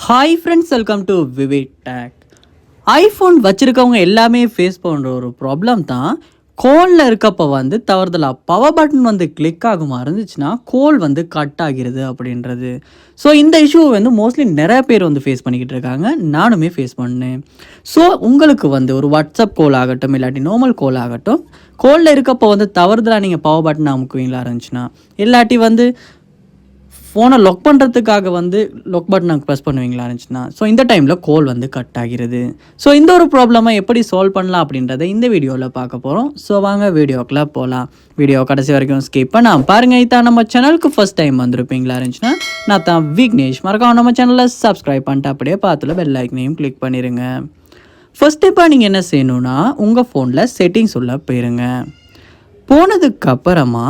Hi friends, welcome to Vivek tech. IPhone வச்சுருக்கவங்க எல்லாமே face பண்ணுற ஒரு ப்ராப்ளம் தான், கோலில் இருக்கப்போ வந்து தவறுதலாக பவர் பட்டன் வந்து கிளிக் ஆகுமா இருந்துச்சுன்னா கோல் வந்து கட் ஆகிறது அப்படின்றது. ஸோ இந்த இஷ்யூவை வந்து மோஸ்ட்லி நிறைய பேர் வந்து ஃபேஸ் பண்ணிக்கிட்டு இருக்காங்க, நானுமே ஃபேஸ் பண்ணேன். ஸோ உங்களுக்கு வந்து ஒரு வாட்ஸ்அப் கோல் ஆகட்டும் இல்லாட்டி நார்மல் கோல் ஆகட்டும், கோலில் இருக்கப்போ வந்து தவறுதலாக நீங்கள் பவர் பட்டன் அமுக்குவீங்களா இருந்துச்சுன்னா, இல்லாட்டி வந்து ஃபோனை லாக் பண்ணுறதுக்காக வந்து லாக் பட்டனை ப்ரெஸ் பண்ணுவீங்களா இருந்துச்சுன்னா, ஸோ இந்த டைமில் கோல் வந்து கட் ஆகிறது. ஸோ இந்த ஒரு ப்ராப்ளமை எப்படி சால்வ் பண்ணலாம் அப்படின்றத இந்த வீடியோவில் பார்க்க போகிறோம். ஸோ வாங்க வீடியோக்குள்ளே போகலாம். வீடியோ கடைசி வரைக்கும் ஸ்கிப் பண்ணாமல் பாருங்கள். இதான் நம்ம சேனலுக்கு ஃபஸ்ட் டைம் வந்திருப்பீங்களா இருந்துச்சுன்னா, நான் தான் விக்னேஷ். மறக்காம நம்ம சேனலில் சப்ஸ்கிரைப் பண்ணிட்டு அப்படியே பார்த்துல பெல் ஐக்கனையும் கிளிக் பண்ணிடுங்க. ஃபர்ஸ்ட் ஸ்டெப்பாக நீங்கள் என்ன செய்யணுன்னா, உங்கள் ஃபோனில் செட்டிங்ஸ் உள்ள போயிருங்க. போனதுக்கப்புறமா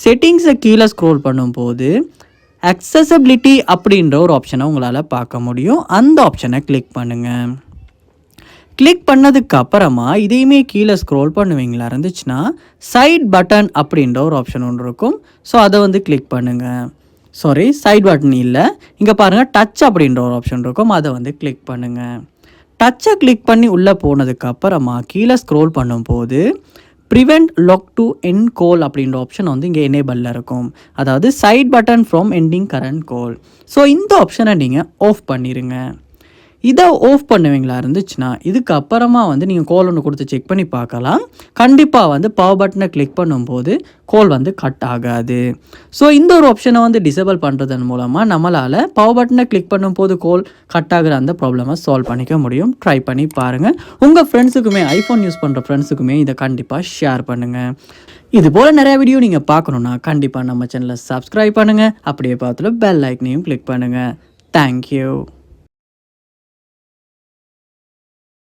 செட்டிங்ஸை கீழே ஸ்க்ரோல் பண்ணும்போது அக்சசபிலிட்டி அப்படின்ற ஒரு ஆப்ஷனை உங்களால் பார்க்க முடியும். அந்த ஆப்ஷனை கிளிக் பண்ணுங்கள். கிளிக் பண்ணதுக்கு அப்புறமா இதையுமே கீழே ஸ்க்ரோல் பண்ணுவீங்களா இருந்துச்சுன்னா சைட் பட்டன் அப்படின்ற ஒரு ஆப்ஷன் ஒன்று இருக்கும். ஸோ அதை வந்து கிளிக் பண்ணுங்கள். சாரி, சைட் பட்டன் இல்லை, இங்கே பாருங்கள் டச் அப்படின்ற ஒரு ஆப்ஷன் இருக்கும், அதை வந்து கிளிக் பண்ணுங்கள். டச்சை கிளிக் பண்ணி உள்ளே போனதுக்கு அப்புறமா கீழே ஸ்க்ரோல் பண்ணும்போது prevent lock to end call அப்படின்ற ஆப்ஷன் வந்து இங்கே எனேபிளில் இருக்கும். அதாவது side button from ending current call. So இந்த ஆப்ஷனை நீங்கள் ஆஃப் பண்ணிடுங்க. இதை ஆஃப் பண்ணுவீங்களா இருந்துச்சுன்னா இதுக்கப்புறமா வந்து நீங்கள் கோல் ஒன்று கொடுத்து செக் பண்ணி பார்க்கலாம். கண்டிப்பாக வந்து பவர் பட்டனை கிளிக் பண்ணும்போது கோல் வந்து கட் ஆகாது. ஸோ இந்த ஒரு ஆப்ஷனை வந்து டிசேபிள் பண்ணுறதன் மூலமாக நம்மளால் பவர் பட்டனை கிளிக் பண்ணும்போது கோல் கட் ஆகிற அந்த ப்ராப்ளமை சால்வ் பண்ணிக்க முடியும். ட்ரை பண்ணி பாருங்கள். உங்கள் ஃப்ரெண்ட்ஸுக்குமே, ஐஃபோன் யூஸ் பண்ணுற ஃப்ரெண்ட்ஸுக்குமே இதை கண்டிப்பாக ஷேர் பண்ணுங்கள். இது போல் நிறைய வீடியோ நீங்கள் பார்க்கணுன்னா கண்டிப்பாக நம்ம சேனலை சப்ஸ்கிரைப் பண்ணுங்கள். அப்படியே பார்த்துல பெல் ஐக்கனையும் கிளிக் பண்ணுங்கள். தேங்க்யூ.